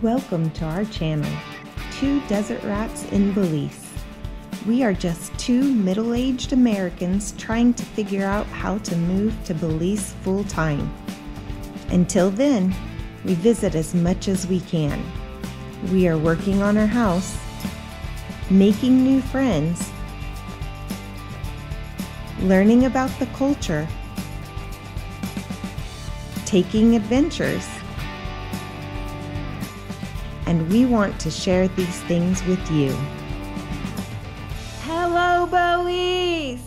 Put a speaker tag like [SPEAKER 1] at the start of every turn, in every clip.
[SPEAKER 1] Welcome to our channel, Two Desert Rats in Belize. We are just two middle-aged Americans trying to figure out how to move to Belize full-time. Until then, we visit as much as we can. We are working on our house, making new friends, learning about the culture, taking adventures, and we want to share these things with you. Hello, Belize!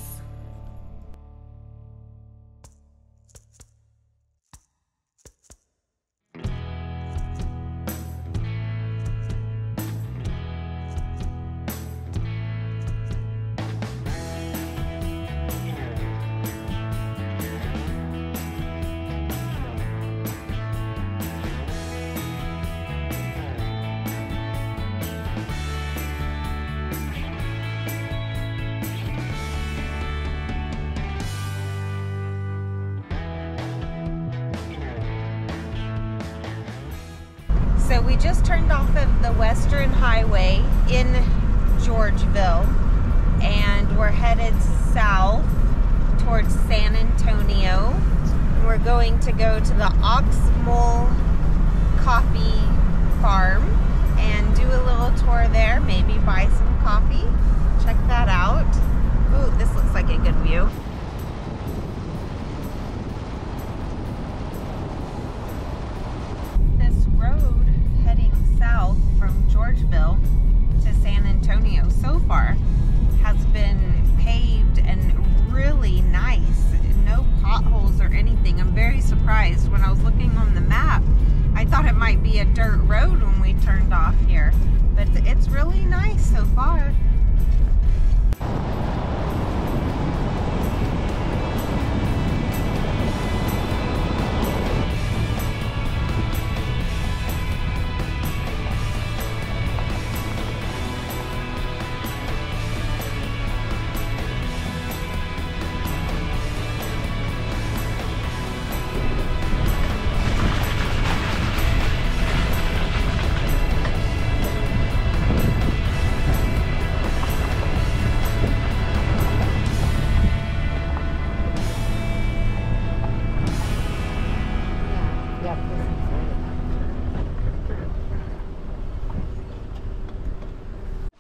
[SPEAKER 1] So we just turned off of the Western Highway in Georgeville and we're headed south towards San Antonio. We're going to go to the Oxmul coffee farm and do a little tour there, maybe buy some coffee. Check that out. Ooh, this looks like a good view. South from Georgeville to San Antonio so far has been paved and really nice. No potholes or anything. I'm very surprised. When I was looking on the map, I thought it might be a dirt road when we turned off here, but it's really nice so far.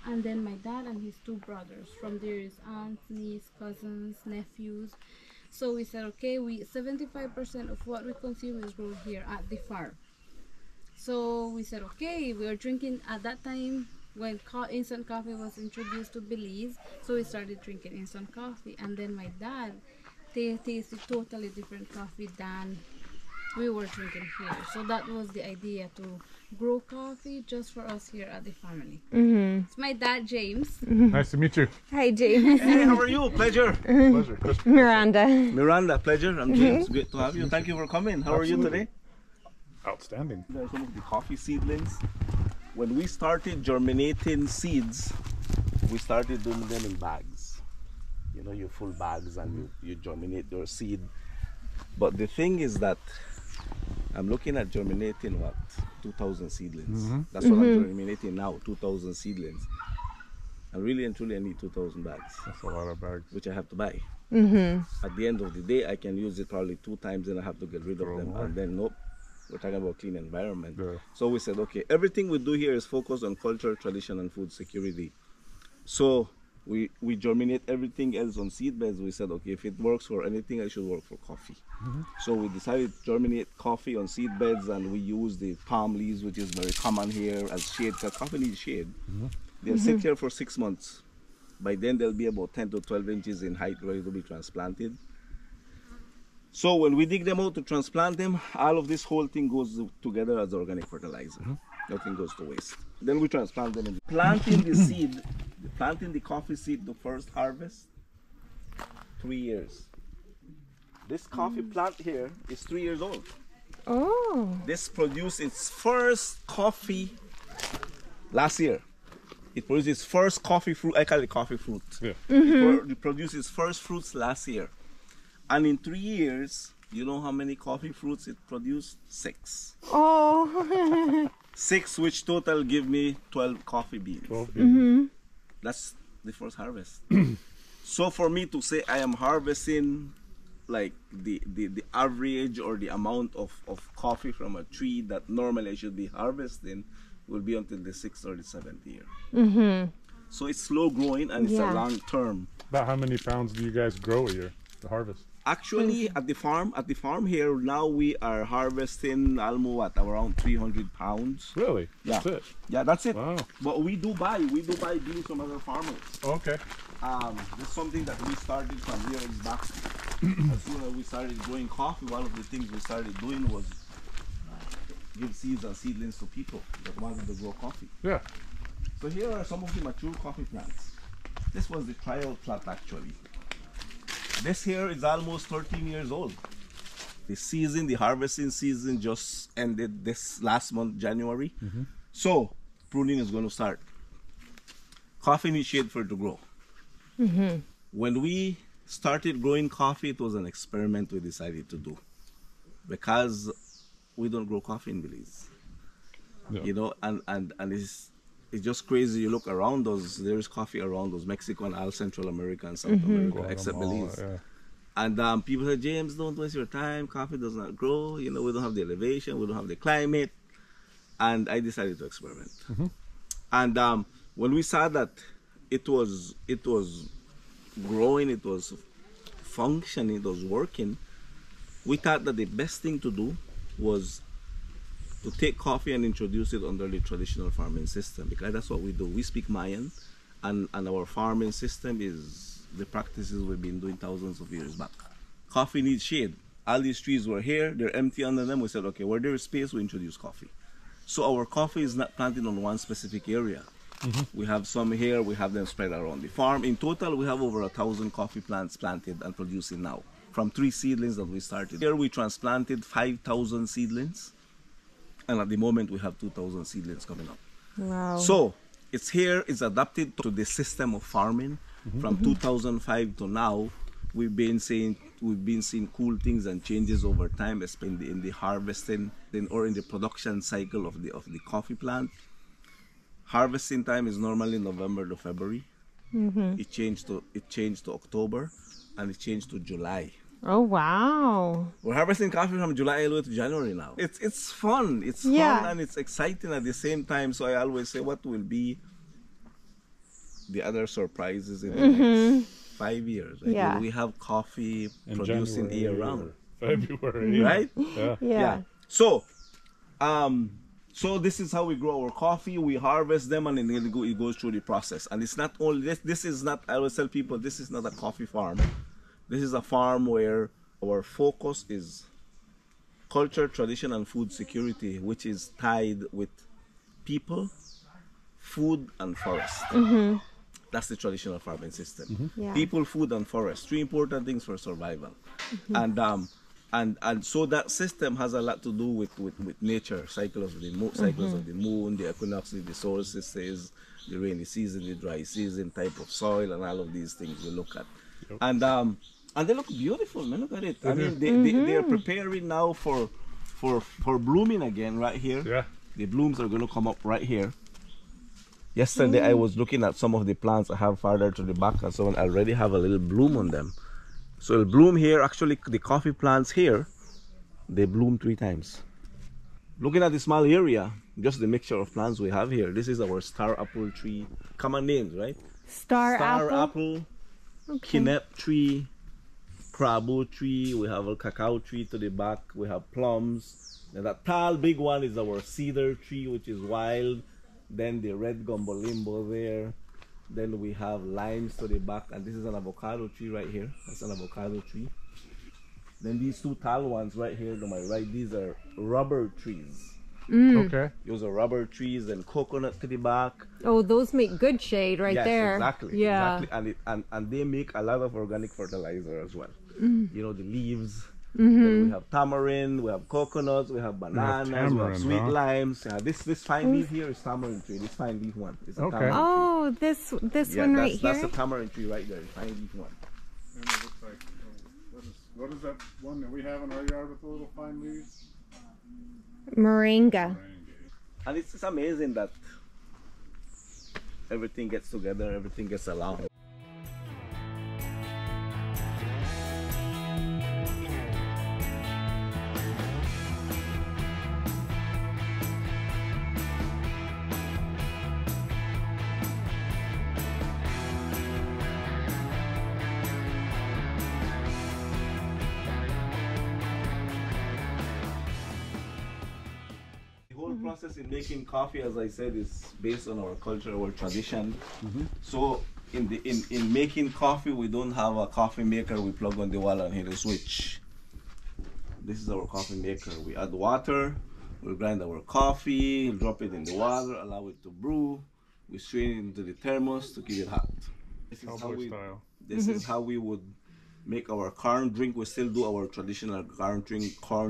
[SPEAKER 2] And then my dad and his two brothers. From there is aunts, niece, cousins, nephews. So we said, okay, 75% of what we consume is grown here at the farm. So we said, okay, we were drinking at that time when instant coffee was introduced to Belize. So we started drinking instant coffee. And then my dad tasted totally different coffee than we were drinking here. So that was the idea, to grow coffee just for us here at the family. It's my dad, James.
[SPEAKER 3] Nice to meet you.
[SPEAKER 1] Hi, James.
[SPEAKER 4] Hey, how are you? Pleasure.
[SPEAKER 3] Pleasure.
[SPEAKER 1] Miranda,
[SPEAKER 4] Pleasure. I'm James. Great to have you. Thank you for coming. How are you today?
[SPEAKER 3] Outstanding.
[SPEAKER 4] These are some of the coffee seedlings. When we started germinating seeds, we started doing them in bags. You know, you full bags and you germinate your seed. But the thing is that I'm looking at germinating 2,000 seedlings. That's what I'm germinating now, 2,000 seedlings. And really and truly I need 2,000 bags.
[SPEAKER 3] That's a lot of bags.
[SPEAKER 4] Which I have to buy. At the end of the day, I can use it probably 2 times and I have to get rid of them.
[SPEAKER 3] More.
[SPEAKER 4] And then nope, we're talking about clean environment.
[SPEAKER 3] Yeah.
[SPEAKER 4] So we said, okay, everything we do here is focused on culture, tradition, and food security. So we germinate everything else on seed beds. We said, okay, if it works for anything, it should work for coffee. So we decided to germinate coffee on seed beds, and we use the palm leaves, which is very common here, as shade, because coffee needs shade. They'll sit here for 6 months. By then they'll be about 10 to 12 inches in height, ready to be transplanted. So when we dig them out to transplant them, all of this whole thing goes together as organic fertilizer. Nothing goes to waste. Then we transplant them. Planting the seed, planting the coffee seed, the first harvest, 3 years. This coffee plant here is 3 years old.
[SPEAKER 1] Oh.
[SPEAKER 4] This produced its first coffee last year. It produced its first coffee fruit. I call it coffee fruit.
[SPEAKER 3] Yeah.
[SPEAKER 4] It produced its first fruits last year. And in 3 years, you know how many coffee fruits it produced? 6.
[SPEAKER 1] Oh.
[SPEAKER 4] 6, which total give me 12 coffee beans.
[SPEAKER 3] 12 beans.
[SPEAKER 4] That's the first harvest. So for me to say I am harvesting like the average or the amount of coffee from a tree that normally I should be harvesting will be until the 6th or the 7th year. So it's slow growing and it's a long term.
[SPEAKER 3] About how many pounds do you guys grow a year to harvest?
[SPEAKER 4] Actually, at the farm here now we are harvesting almost around 300 pounds.
[SPEAKER 3] Really?
[SPEAKER 4] Yeah.
[SPEAKER 3] That's it?
[SPEAKER 4] Yeah, that's it.
[SPEAKER 3] Wow.
[SPEAKER 4] But we do buy beans from other farmers.
[SPEAKER 3] Okay.
[SPEAKER 4] That's something that we started some years back. As soon as we started growing coffee, one of the things we started doing was give seeds and seedlings to people that wanted to grow coffee.
[SPEAKER 3] Yeah.
[SPEAKER 4] So here are some of the mature coffee plants. This was the trial plant actually. This here is almost 13 years old. The harvesting season just ended this last month, January. So pruning is going to start. Coffee needs shade for it to grow. When we started growing coffee, it was an experiment we decided to do because we don't grow coffee in Belize.
[SPEAKER 3] Yeah.
[SPEAKER 4] You know, and it's just crazy. You look around us, there is coffee around us, Mexico and all Central America and South America, except Belize.
[SPEAKER 3] Yeah.
[SPEAKER 4] And people say, James, don't waste your time. Coffee does not grow. You know, we don't have the elevation, we don't have the climate. And I decided to experiment. And when we saw that it was growing, it was functioning, it was working, we thought that the best thing to do was to take coffee and introduce it under the traditional farming system, because that's what we do. We speak Mayan, and our farming system is the practices we've been doing thousands of years back. Coffee needs shade. All these trees were here, they're empty under them. We said, okay, where there is space, we introduce coffee. So our coffee is not planted on one specific area. We have some here, we have them spread around the farm. In total, we have over 1,000 coffee plants planted and producing now, from 3 seedlings that we started. Here we transplanted 5,000 seedlings, and at the moment we have 2,000 seedlings coming up.
[SPEAKER 1] Wow.
[SPEAKER 4] So it's here, it's adapted to the system of farming. From 2005 to now, we've been seeing cool things and changes over time, especially in the harvesting or in the production cycle of the coffee plant. Harvesting time is normally November to February. It changed to October, and it changed to July.
[SPEAKER 1] Oh wow.
[SPEAKER 4] We're harvesting coffee from July all the way to January now. It's fun. It's fun and it's exciting at the same time. So I always say, what will be the other surprises in the next 5 years? Like, will we have coffee
[SPEAKER 3] In
[SPEAKER 4] producing
[SPEAKER 3] January
[SPEAKER 4] year round?
[SPEAKER 3] February.
[SPEAKER 4] Right?
[SPEAKER 3] Yeah.
[SPEAKER 4] So, so this is how we grow our coffee. We harvest them, and then it goes through the process. And it's not only this. This is not. I always tell people, this is not a coffee farm. This is a farm where our focus is culture, tradition, and food security, which is tied with people, food, and forest. That's the traditional farming system. People, food, and forest. 3 important things for survival. And so that system has a lot to do with nature, cycles of the moon, the equinoxes, the solstices, the rainy season, the dry season, type of soil, and all of these things we look at. And they look beautiful, man. Look at it. I mean, they are preparing now for blooming again right here.
[SPEAKER 3] Yeah.
[SPEAKER 4] The blooms are going to come up right here. Yesterday I was looking at some of the plants I have farther to the back, and some already have a little bloom on them. So it'll bloom here. Actually, the coffee plants here, they bloom 3 times. Looking at the small area, just the mixture of plants we have here. This is our star apple tree. Common names, right?
[SPEAKER 1] Star
[SPEAKER 4] apple, kinep tree, crabo tree. We have a cacao tree to the back. We have plums. And that tall big one is our cedar tree, which is wild. Then the red gumbo limbo there. Then we have limes to the back, and this is an avocado tree right here. That's an avocado tree. Then these 2 tall ones right here to my right, these are rubber trees.
[SPEAKER 3] Okay.
[SPEAKER 4] Those are rubber trees, and coconut to the back.
[SPEAKER 1] Oh, those make good shade right there.
[SPEAKER 4] Exactly.
[SPEAKER 1] Yeah.
[SPEAKER 4] Exactly. And they make a lot of organic fertilizer as well. You know, the leaves. Then we have tamarind, we have coconuts, we have bananas, we have sweet limes. This fine leaf here is tamarind tree. This fine leaf one is a tamarind
[SPEAKER 1] tree. This one right here.
[SPEAKER 4] That's a tamarind tree right there. Fine leaf one.
[SPEAKER 3] And it looks like, what is that one that we have in our yard with the little fine leaves?
[SPEAKER 1] Moringa.
[SPEAKER 4] And it's amazing that everything gets together, everything gets along. The whole process in making coffee, as I said, is based on our culture, our tradition. So in making coffee, we don't have a coffee maker we plug on the wall and hit a switch. This is our coffee maker. We add water, we grind our coffee, drop it in the water, allow it to brew. We strain it into the thermos to keep it hot. This is how we would make our corn drink. We still do our traditional corn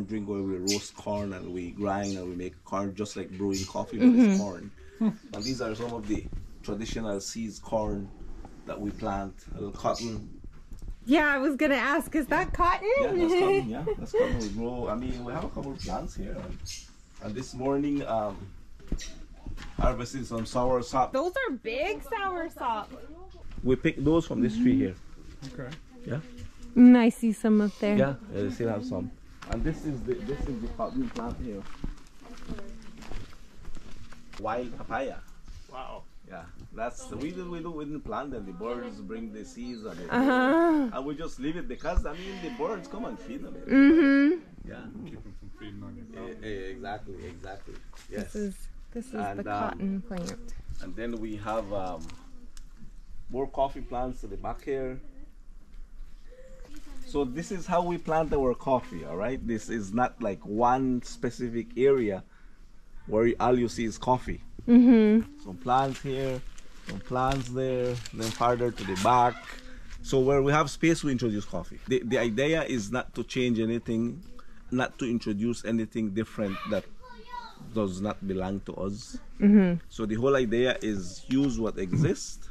[SPEAKER 4] drink where we roast corn and we grind and we make corn just like brewing coffee, but it's corn. And these are some of the traditional seeds corn that we plant. A little cotton.
[SPEAKER 1] Yeah, I was gonna ask, is that cotton?
[SPEAKER 4] Yeah, that's cotton. Yeah, that's cotton. We grow. I mean, we have a couple of plants here. And this morning, harvested some sour sop.
[SPEAKER 1] Those are big sour sop.
[SPEAKER 4] We picked those from this tree here.
[SPEAKER 3] Okay.
[SPEAKER 4] Yeah.
[SPEAKER 1] I see some up there.
[SPEAKER 4] Yeah, they still have some. And this is the cotton plant here. Wild papaya.
[SPEAKER 3] Wow.
[SPEAKER 4] Yeah, that's we didn't plant them. The birds bring the seeds and and we just leave it because I mean the birds come and feed on it. Yeah.
[SPEAKER 3] Keep them from feeding on you.
[SPEAKER 4] Exactly. Yes.
[SPEAKER 1] This is the cotton plant.
[SPEAKER 4] And then we have more coffee plants to the back here. So this is how we plant our coffee, all right? This is not like one specific area where all you see is coffee. Some plants here, some plants there, then farther to the back. So where we have space, we introduce coffee. The idea is not to change anything, not to introduce anything different that does not belong to us. So the whole idea is use what exists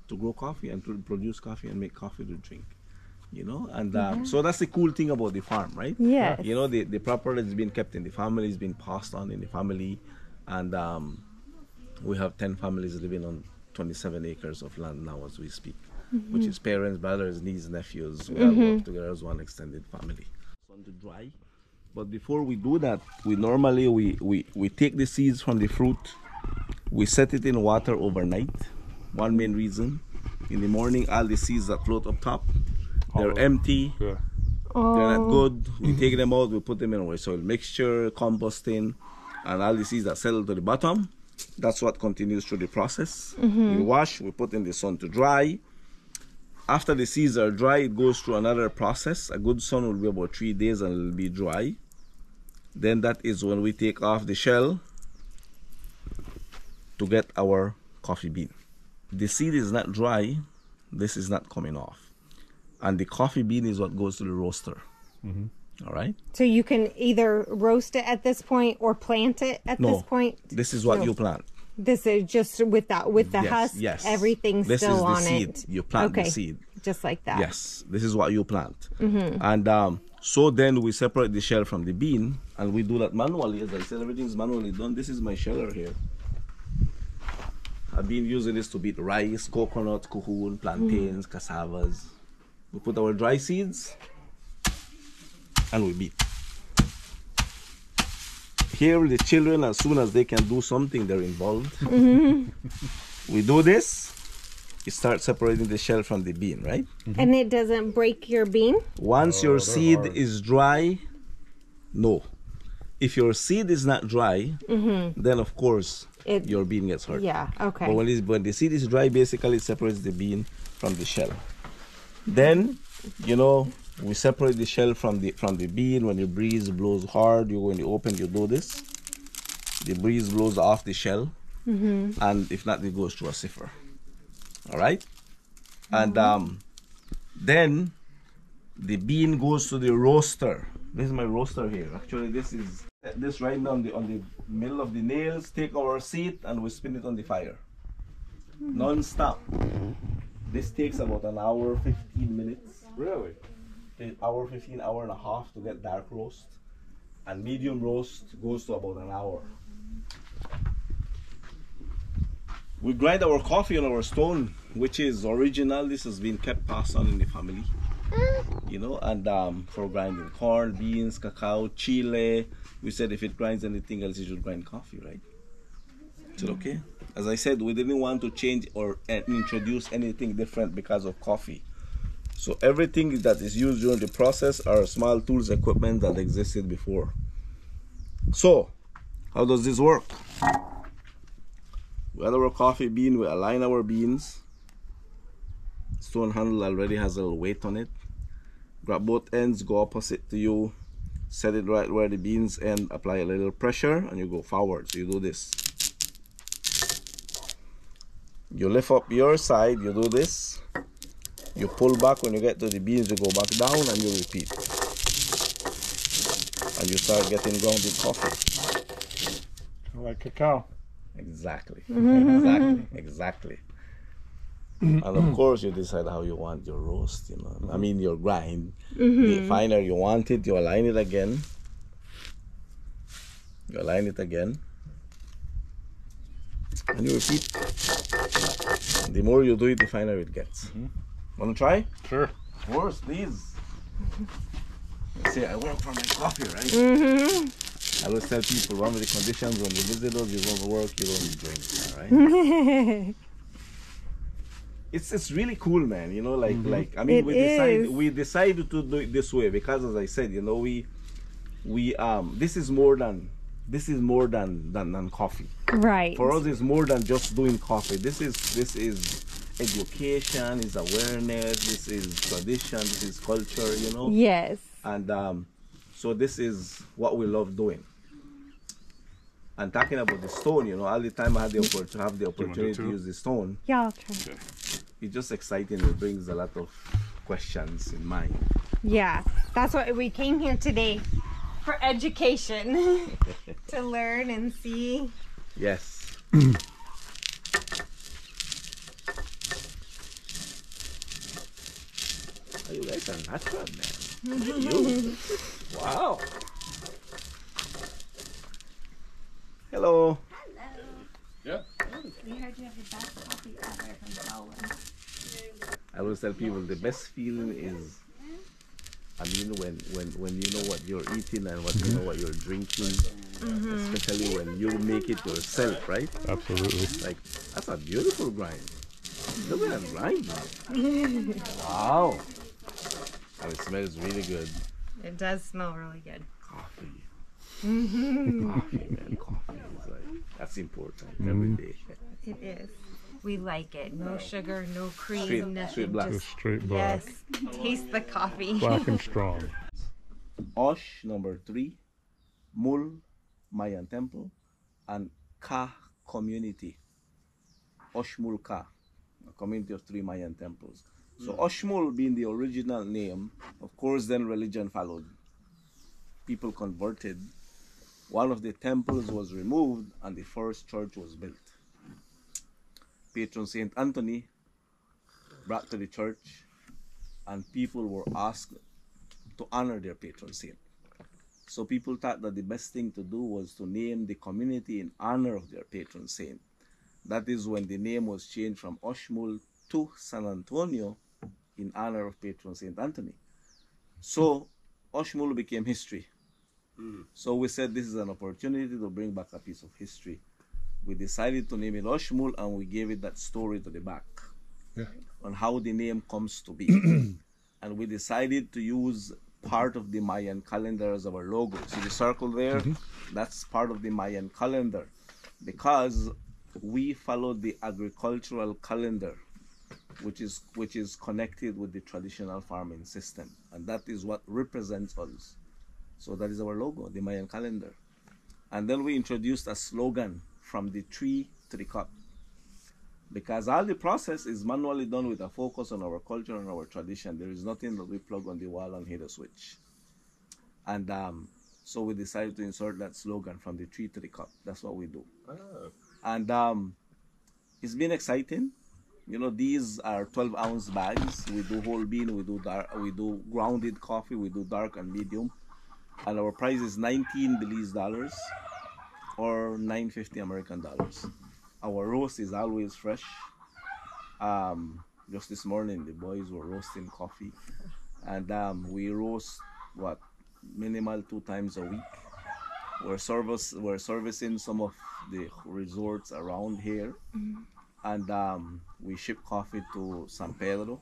[SPEAKER 4] to grow coffee and to produce coffee and make coffee to drink. You know, and so that's the cool thing about the farm, right?
[SPEAKER 1] Yes.
[SPEAKER 4] You know, the property has been kept in the family, it's been passed on in the family, and we have 10 families living on 27 acres of land now as we speak, which is parents, brothers, nieces, nephews. We all work together as one extended family. On to dry, but before we do that, we normally we take the seeds from the fruit, we set it in water overnight. One main reason, in the morning, all the seeds that float up top, they're empty.
[SPEAKER 3] Yeah.
[SPEAKER 4] They're not good. We take them out, we put them in our soil mixture, composting, and all the seeds that settle to the bottom. That's what continues through the process. We wash, we put in the sun to dry. After the seeds are dry, it goes through another process. A good sun will be about 3 days and it'll be dry. Then that is when we take off the shell to get our coffee bean. The seed is not dry, this is not coming off. And the coffee bean is what goes to the roaster. All right?
[SPEAKER 1] So you can either roast it at this point or plant it at this point?
[SPEAKER 4] This is what you plant.
[SPEAKER 1] This is just with the husk, everything's
[SPEAKER 4] this
[SPEAKER 1] still on
[SPEAKER 4] is the seed.
[SPEAKER 1] it.
[SPEAKER 4] You plant the seed.
[SPEAKER 1] Just like that.
[SPEAKER 4] Yes, this is what you plant. And so then we separate the shell from the bean, and we do that manually. As I said, everything's manually done. This is my sheller here. I've been using this to beat rice, coconut, cocoon, plantains, cassavas. We put our dry seeds and we beat. Here the children, as soon as they can do something, they're involved. We do this, you start separating the shell from the bean, right?
[SPEAKER 1] And it doesn't break your bean?
[SPEAKER 4] Once your seed is dry, no. If your seed is not dry, then of course your bean gets hurt.
[SPEAKER 1] Yeah, okay.
[SPEAKER 4] But when the seed is dry, basically it separates the bean from the shell. Then, you know, we separate the shell from the bean. When the breeze blows hard, you go in the open, you do this. The breeze blows off the shell, and if not, it goes through a sieve. All right? And then the bean goes to the roaster. This is my roaster here. Actually, this is this right now on the middle of the nails. Take our seat and we spin it on the fire, non-stop. This takes about an hour, 15 minutes.
[SPEAKER 3] Really?
[SPEAKER 4] An hour, 15, hour and a half to get dark roast. And medium roast goes to about an hour. We grind our coffee on our stone, which is original. This has been kept passed on in the family, you know, and for grinding corn, beans, cacao, chile. We said if it grinds anything else, it should grind coffee, right? Is it okay? As I said, we didn't want to change or introduce anything different because of coffee. So everything that is used during the process are small tools, equipment that existed before. So, how does this work? We add our coffee bean, we align our beans. Stone handle already has a little weight on it. Grab both ends, go opposite to you, set it right where the beans end, apply a little pressure, and you go forward. So you do this. You lift up your side, you do this. You pull back when you get to the beans, you go back down, and you repeat. And you start getting grounded coffee.
[SPEAKER 3] Like cacao.
[SPEAKER 4] Exactly. Exactly. And of course, you decide how you want your roast, you know. I mean, your grind. The finer you want it, you align it again. You align it again. And you repeat. The more you do it, the finer it gets. Want to try?
[SPEAKER 3] Sure.
[SPEAKER 4] Of course, please. See, I work for my coffee, right? I always tell people, one of the conditions when you visit us, you don't work, you don't drink, all right? It's really cool, man. You know, like I mean, we decided to do it this way because, as I said, you know, we this is more than coffee.
[SPEAKER 1] Right.
[SPEAKER 4] For us, it's more than just doing coffee. This is education, is awareness, this is tradition, this is culture, you know.
[SPEAKER 1] Yes.
[SPEAKER 4] And so this is what we love doing. And talking about the stone, you know, all the time I had the opportunity to use the stone.
[SPEAKER 1] Yeah, I'll try.
[SPEAKER 3] Okay.
[SPEAKER 4] It's just exciting. It brings a lot of questions in mind.
[SPEAKER 1] Yeah, that's what we came here today for education. To learn and see.
[SPEAKER 4] Yes. Oh, you guys are natural, man. You. Wow. Hello.
[SPEAKER 3] Yeah.
[SPEAKER 2] We heard you have the best coffee ever from Selwyn.
[SPEAKER 4] I always tell people the best feeling is, I mean, when you know what you're eating and what you know what you're drinking, especially when you make it yourself, right?
[SPEAKER 3] Absolutely.
[SPEAKER 4] Like, that's a beautiful grind. Look at that grind. Wow. And it smells really good.
[SPEAKER 1] It does smell really good.
[SPEAKER 4] Coffee. Coffee, man. Coffee is like, that's important every day.
[SPEAKER 1] It is. We like it. No sugar, no cream,
[SPEAKER 4] Straight
[SPEAKER 1] nothing.
[SPEAKER 4] black.
[SPEAKER 3] Just straight black.
[SPEAKER 1] Yes. Taste the coffee.
[SPEAKER 3] Black and strong.
[SPEAKER 4] Osh, number 3, Mul, Mayan Temple, and Ka community. Oxmul Ka, a community of 3 Mayan temples. So Oxmul being the original name, of course then religion followed. People converted. One of the temples was removed and the first church was built. Patron Saint Anthony brought to the church, and people were asked to honor their patron saint. So people thought that the best thing to do was to name the community in honor of their patron saint. That is when the name was changed from Oxmul to San Antonio in honor of patron Saint Anthony. So Oxmul became history. So we said this is an opportunity to bring back a piece of history. We decided to name it Oxmul, and we gave it that story to the back on how the name comes to be. And we decided to use part of the Mayan calendar as our logo. See the circle there? That's part of the Mayan calendar, because we follow the agricultural calendar, which is connected with the traditional farming system, and that is what represents us. So that is our logo, the Mayan calendar. And then we introduced a slogan, from the tree to the cup, because all the process is manually done with a focus on our culture and our tradition. There is nothing that we plug on the wall and hit a switch. And so we decided to insert that slogan, from the tree to the cup. That's what we do. And it's been exciting. You know, these are 12-ounce bags. We do whole bean, we do dark, we do grounded coffee, we do dark and medium. And our price is 19 Belize dollars. or $9.50 American dollars. Our roast is always fresh. Just this morning, the boys were roasting coffee, and we roast what minimal 2 times a week. We're servicing some of the resorts around here, and we ship coffee to San Pedro.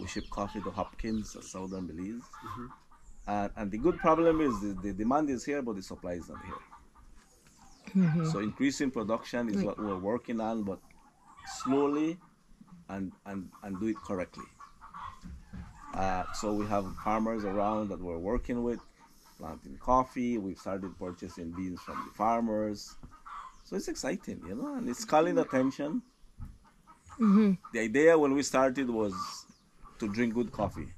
[SPEAKER 4] We ship coffee to Hopkins, southern Belize. And the good problem is the demand is here, but the supply is not here. So increasing production is what we're working on, but slowly and do it correctly. So we have farmers around that we're working with, planting coffee. We've started purchasing beans from the farmers. So it's exciting, you know, and it's calling attention. The idea when we started was to drink good coffee.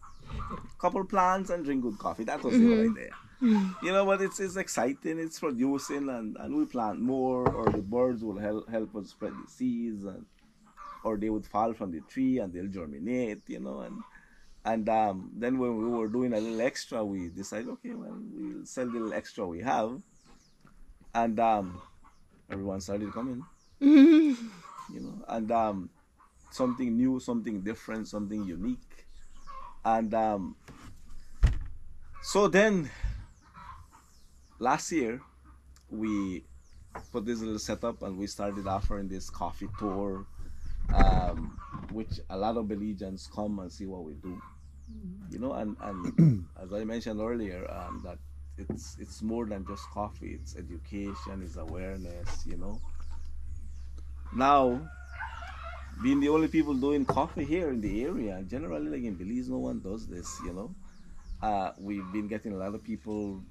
[SPEAKER 4] Couple plants and drink good coffee. That was the whole idea. You know, but it's exciting, it's producing, and we plant more, or the birds will help us spread the seeds, or they would fall from the tree and they'll germinate, you know, and then when we were doing a little extra, we decided, okay, well, we'll sell the little extra we have, and everyone started coming, you know, and something new, something different, something unique, and so then last year we put this little setup and we started offering this coffee tour, which a lot of Belizeans come and see what we do, you know, and as I mentioned earlier, that it's more than just coffee. It's education, it's awareness, you know. Now, being the only people doing coffee here in the area, generally like in Belize, no one does this, you know. We've been getting a lot of people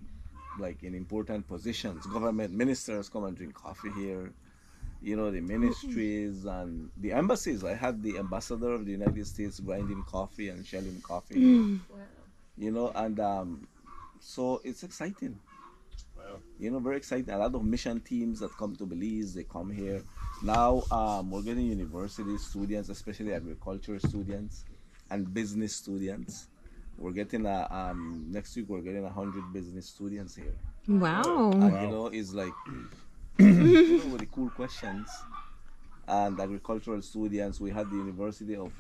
[SPEAKER 4] like in important positions, government ministers come and drink coffee here, you know, the ministries and the embassies. I had the ambassador of the United States grinding coffee and shelling coffee here, you know, and so it's exciting. You know, very exciting. A lot of mission teams that come to Belize, they come here. Now we're getting university students, especially agriculture students and business students. We're getting next week we're getting 100 business students here.
[SPEAKER 1] Wow.
[SPEAKER 4] And you know, it's like you know, with the cool questions. And agricultural students, we had the University of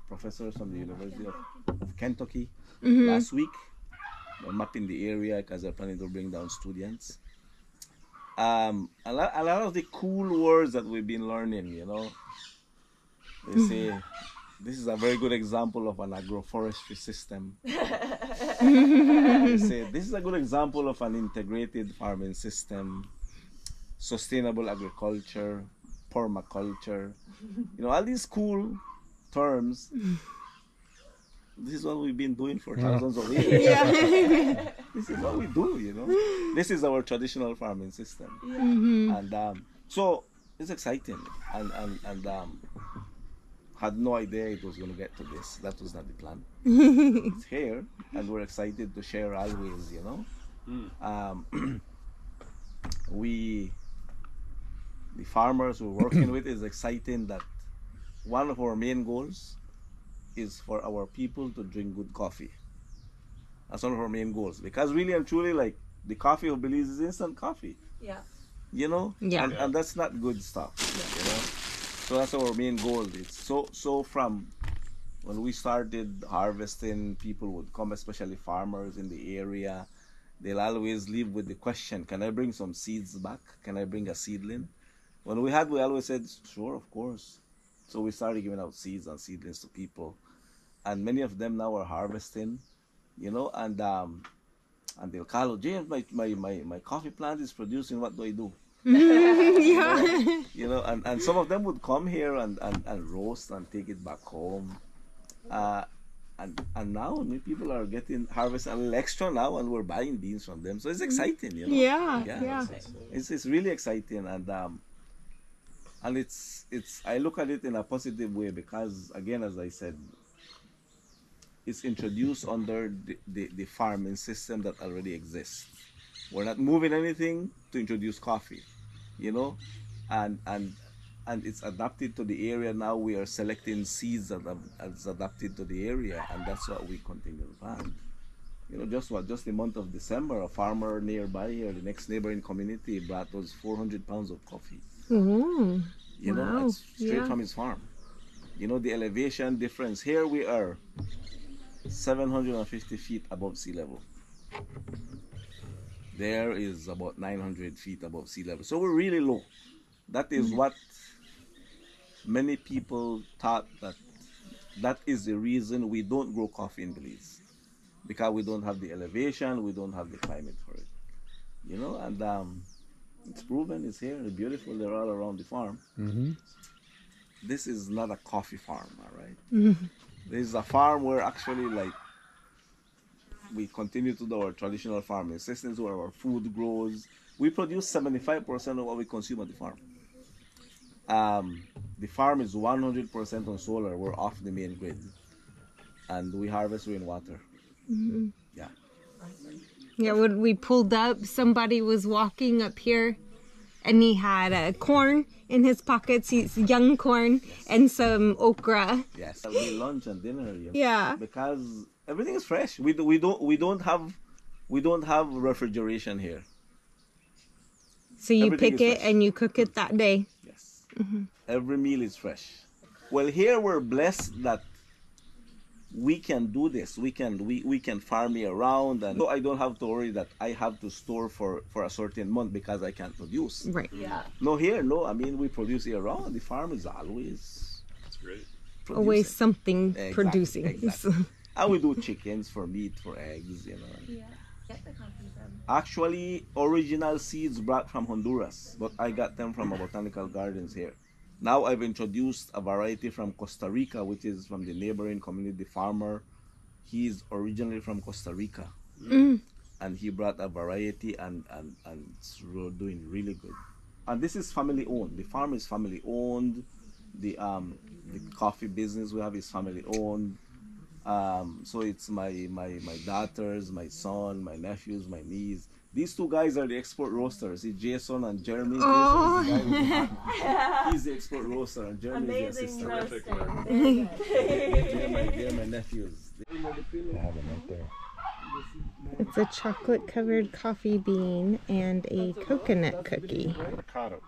[SPEAKER 4] professors from the University of Kentucky last week. We're mapping the area because they're planning to bring down students. A lot of the cool words that we've been learning, you know, they say this is a very good example of an agroforestry system. They say this is a good example of an integrated farming system, sustainable agriculture, permaculture, you know, all these cool terms. This is what we've been doing for thousands of years. This is what we do, you know. This is our traditional farming system. And so it's exciting. And had no idea it was going to get to this. That was not the plan. It's here, and we're excited to share always, you know. The farmers we're working with is exciting that one of our main goals is for our people to drink good coffee. That's one of our main goals, because really and truly, like, the coffee of Belize is instant coffee. Yeah. You know?
[SPEAKER 1] Yeah.
[SPEAKER 4] And that's not good stuff. You know? So that's our main goal. It's so from when we started harvesting, people would come, especially farmers in the area. They'll always leave with the question, can I bring some seeds back? Can I bring a seedling? When we always said, sure, of course. So we started giving out seeds and seedlings to people, and many of them now are harvesting, you know, and they'll call, oh, James, my coffee plant is producing. What do I do? You know, and some of them would come here and roast and take it back home, and now many people are getting harvesting a little extra now, and we're buying beans from them. So it's exciting, you know. Yeah. It's really exciting, and it's I look at it in a positive way, because again, as I said, it's introduced under the farming system that already exists. We're not moving anything to introduce coffee, you know, and it's adapted to the area. Now we are selecting seeds that are adapted to the area, and that's what we continue to plant. You know, just the month of December, a farmer nearby here, the next neighboring community, brought us 400 pounds of coffee.
[SPEAKER 1] Ooh,
[SPEAKER 4] You know,
[SPEAKER 1] wow.
[SPEAKER 4] it's straight
[SPEAKER 1] Yeah.
[SPEAKER 4] from his farm. You know, the elevation difference. Here we are 750 feet above sea level. There is about 900 feet above sea level. So we're really low. That is what many people thought that is the reason we don't grow coffee in Belize. Because we don't have the elevation, we don't have the climate for it. You know, and it's proven, it's here, it's beautiful, they're all around the farm. This is not a coffee farm, all right? This is a farm where actually, like, we continue to do our traditional farming systems where our food grows. We produce 75% of what we consume at the farm. The farm is 100% on solar. We're off the main grid. And we harvest rainwater. Yeah.
[SPEAKER 1] Yeah, when we pulled up, somebody was walking up here and he had corn in his pockets, young corn, and some okra.
[SPEAKER 4] Yes. We lunch and dinner. You know,
[SPEAKER 1] Yeah.
[SPEAKER 4] because everything is fresh. We don't have refrigeration here.
[SPEAKER 1] So you
[SPEAKER 4] Everything
[SPEAKER 1] pick
[SPEAKER 4] is
[SPEAKER 1] it
[SPEAKER 4] fresh.
[SPEAKER 1] and you cook it that day.
[SPEAKER 4] Yes. Every meal is fresh. Well, here we're blessed that we can do this. We can farm year round, and so I don't have to worry that I have to store for a certain month because I can't produce.
[SPEAKER 1] Right.
[SPEAKER 4] No, here, no. I mean, we produce year round. The farm is always
[SPEAKER 3] That's great.
[SPEAKER 1] Always
[SPEAKER 4] producing.
[SPEAKER 1] something
[SPEAKER 4] Exactly,
[SPEAKER 1] producing.
[SPEAKER 4] exactly. And we do chickens for meat, for eggs, you know. Actually, original seeds brought from Honduras, but I got them from a botanical gardens here. Now I've introduced a variety from Costa Rica, which is from the neighboring community, the farmer. He's originally from Costa Rica. And he brought a variety and it's doing really good. And this is family owned. The farm is family owned. The coffee business we have is family owned. So it's my daughters, my son, my nephews, my niece. These two guys are the export roasters. It's Jason and Jeremy.
[SPEAKER 1] Oh.
[SPEAKER 4] Jason is the guy with the hat. He's the export roaster, and Jeremy is the assistant. They're my nephews.
[SPEAKER 3] They have them right there.
[SPEAKER 1] It's a chocolate covered coffee bean and a coconut cookie.
[SPEAKER 3] Avocado,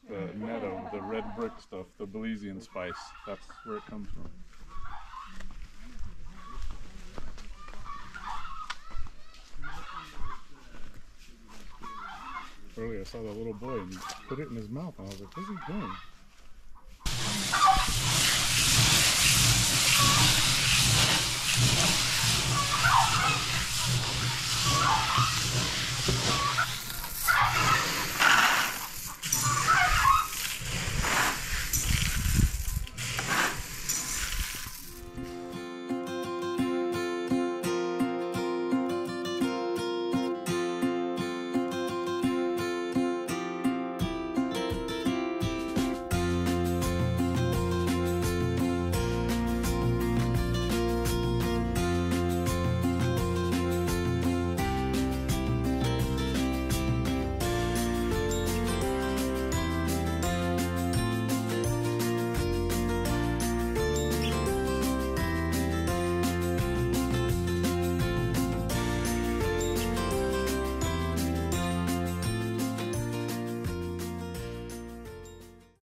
[SPEAKER 3] the netto, the red brick stuff, the Belizean spice. That's where it comes from. Earlier I saw that little boy and he put it in his mouth and I was like, what's he doing?